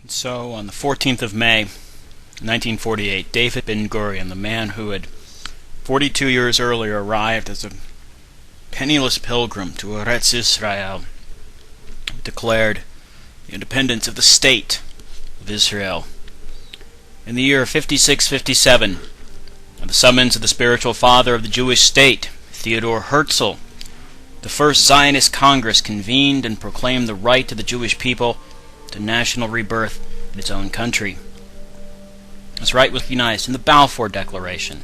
So, on the 14th of May, 1948, David Ben-Gurion, the man who had 42 years earlier arrived as a penniless pilgrim to Eretz Israel, declared the independence of the state of Israel. In the year 5657, at the summons of the spiritual father of the Jewish state, Theodor Herzl, the first Zionist Congress convened and proclaimed the right of the Jewish people to national rebirth in its own country. This right was recognized in the Balfour Declaration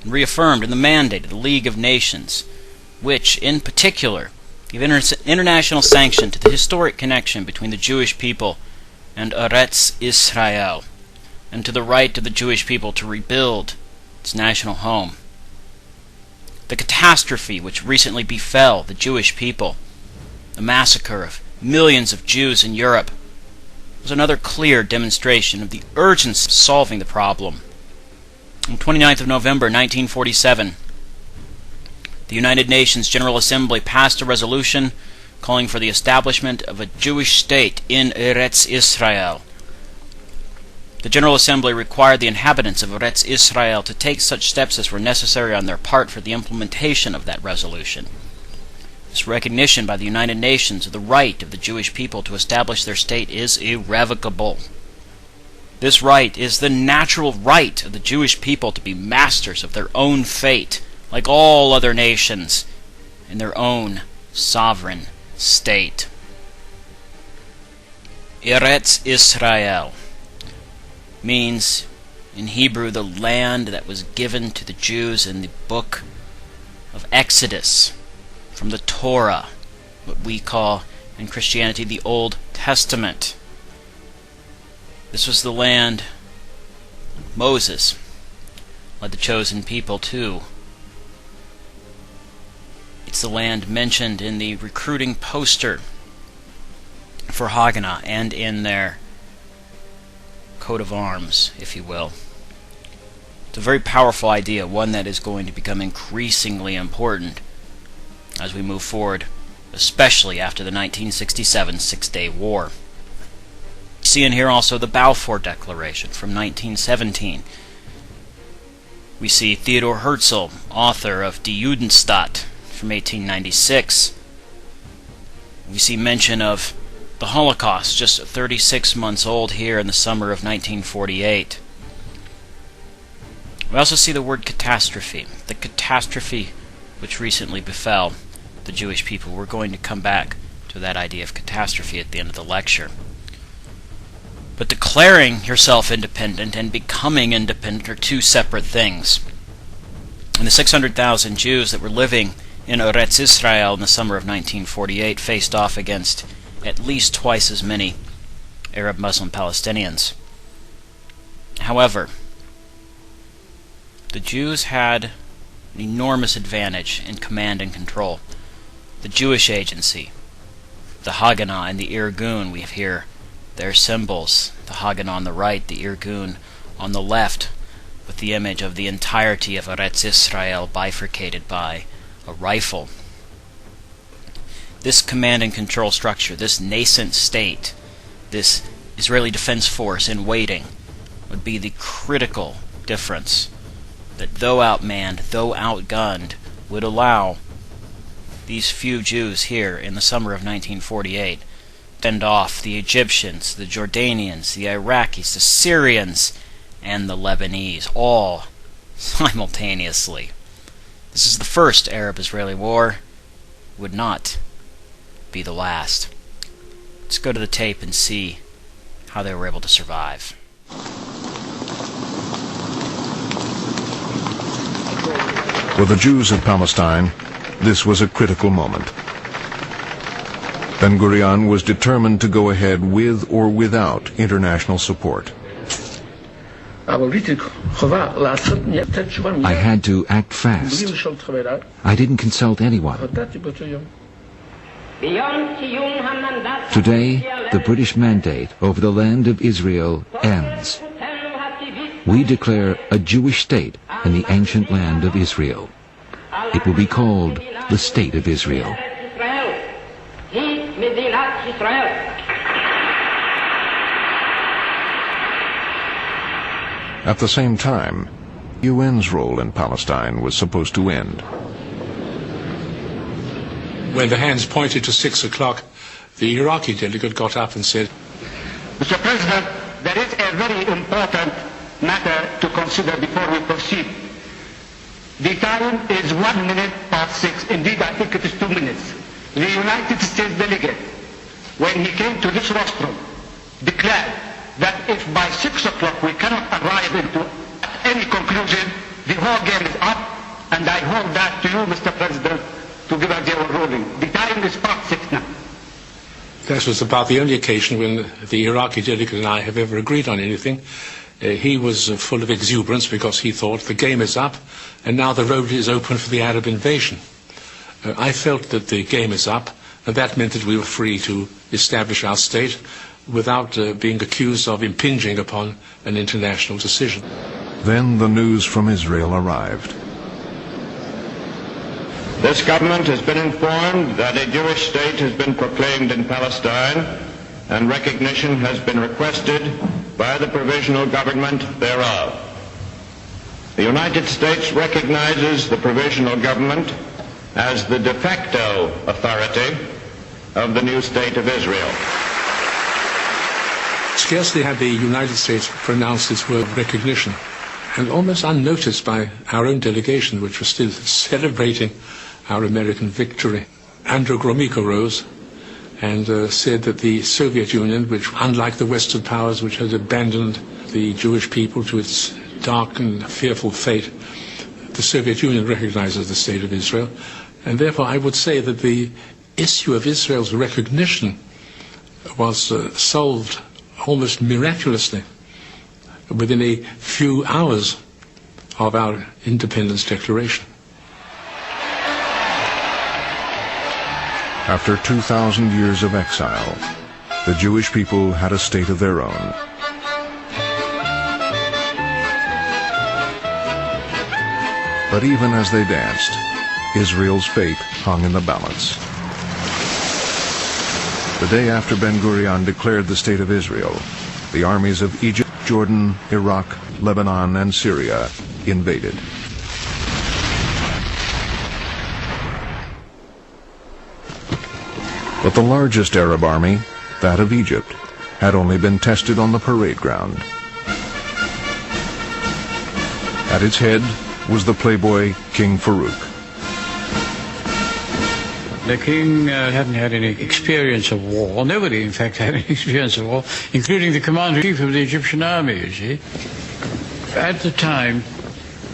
and reaffirmed in the mandate of the League of Nations, which, in particular, gave international sanction to the historic connection between the Jewish people and Eretz Israel, and to the right of the Jewish people to rebuild its national home. The catastrophe which recently befell the Jewish people, the massacre of millions of Jews in Europe, was another clear demonstration of the urgency of solving the problem. On 29th of November 1947, the United Nations General Assembly passed a resolution calling for the establishment of a Jewish state in Eretz Israel. The General Assembly required the inhabitants of Eretz Israel to take such steps as were necessary on their part for the implementation of that resolution. This recognition by the United Nations of the right of the Jewish people to establish their state is irrevocable. This right is the natural right of the Jewish people to be masters of their own fate, like all other nations, in their own sovereign state. Eretz Israel means, in Hebrew, the land that was given to the Jews in the book of Exodus, from the Torah, what we call in Christianity the Old Testament. This was the land Moses led the chosen people to. It's the land mentioned in the recruiting poster for Haganah and in their coat of arms, if you will. It's a very powerful idea, one that is going to become increasingly important as we move forward, especially after the 1967 Six-Day War. You see in here also the Balfour Declaration from 1917. We see Theodor Herzl, author of Die Judenstaat from 1896. We see mention of the Holocaust, just 36 months old here in the summer of 1948. We also see the word catastrophe, the catastrophe which recently befell the Jewish people. We're going to come back to that idea of catastrophe at the end of the lecture. But declaring yourself independent and becoming independent are two separate things. And the 600,000 Jews that were living in Eretz Israel in the summer of 1948 faced off against at least twice as many Arab Muslim Palestinians. However, the Jews had an enormous advantage in command and control. The Jewish agency, the Haganah and the Irgun, we have here their symbols, the Haganah on the right, the Irgun on the left, with the image of the entirety of Eretz Israel bifurcated by a rifle. This command and control structure, this nascent state, this Israeli Defense Force in waiting, would be the critical difference that, though outmanned, though outgunned, would allow these few Jews here in the summer of 1948 fend off the Egyptians, the Jordanians, the Iraqis, the Syrians, and the Lebanese, all simultaneously. This is the first Arab-Israeli war. It would not be the last. Let's go to the tape and see how they were able to survive. For the Jews of Palestine, this was a critical moment. Ben-Gurion was determined to go ahead with or without international support. I had to act fast. I didn't consult anyone. Today, the British mandate over the land of Israel ends. We declare a Jewish state in the ancient land of Israel. It will be called the State of Israel. At the same time, UN's role in Palestine was supposed to end. When the hands pointed to 6 o'clock, the Iraqi delegate got up and said, Mr. President, there is a very important matter to consider before we proceed. The time is 1 minute past 6. Indeed, I think it is 2 minutes. The United States delegate, when he came to this rostrum, declared that if by 6 o'clock we cannot arrive into any conclusion, the whole game is up, and I hold that to you, Mr. President, to give us your ruling. The time is past 6 now. That was about the only occasion when the Iraqi delegate and I have ever agreed on anything. He was full of exuberance because he thought the game is up and now the road is open for the Arab invasion. I felt that the game is up, and that meant that we were free to establish our state without being accused of impinging upon an international decision. Then the news from Israel arrived. This government has been informed that a Jewish state has been proclaimed in Palestine, and recognition has been requested by the provisional government thereof. The United States recognizes the provisional government as the de facto authority of the new state of Israel. Scarcely had the United States pronounced its word recognition, and almost unnoticed by our own delegation, which was still celebrating our American victory, Andrew Gromyko rose and said that the Soviet Union, which, unlike the Western powers which had abandoned the Jewish people to its dark and fearful fate, the Soviet Union recognizes the state of Israel. And therefore I would say that the issue of Israel's recognition was solved almost miraculously within a few hours of our independence declaration. After 2,000 years of exile, the Jewish people had a state of their own. But even as they danced, Israel's fate hung in the balance. The day after Ben-Gurion declared the state of Israel, the armies of Egypt, Jordan, Iraq, Lebanon, and Syria invaded. But the largest Arab army, that of Egypt, had only been tested on the parade ground. At its head was the playboy King Farouk. The king hadn't had any experience of war. Nobody, in fact, had any experience of war, including the commander-in-chief of the Egyptian army, you see. At the time,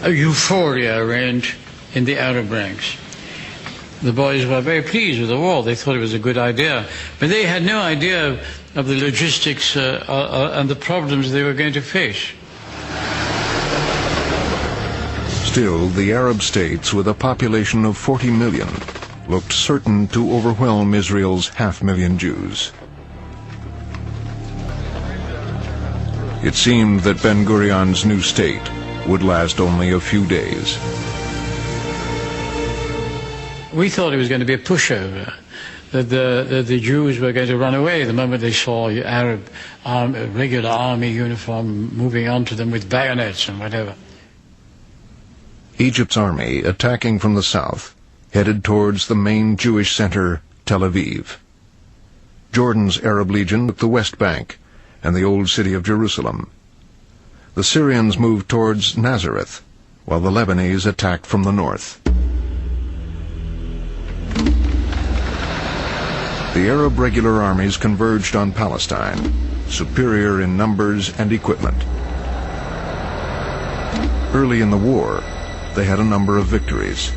a euphoria reigned in the Arab ranks. The boys were very pleased with the war. They thought it was a good idea. But they had no idea of the logistics and the problems they were going to face. Still, the Arab states, with a population of 40 million, looked certain to overwhelm Israel's 500,000 Jews. It seemed that Ben-Gurion's new state would last only a few days. We thought it was going to be a pushover, that the Jews were going to run away the moment they saw Arab regular army uniform moving onto them with bayonets and whatever. Egypt's army, attacking from the south, headed towards the main Jewish center, Tel Aviv. Jordan's Arab Legion took the West Bank and the old city of Jerusalem. The Syrians moved towards Nazareth, while the Lebanese attacked from the north. The Arab regular armies converged on Palestine, superior in numbers and equipment. Early in the war, they had a number of victories.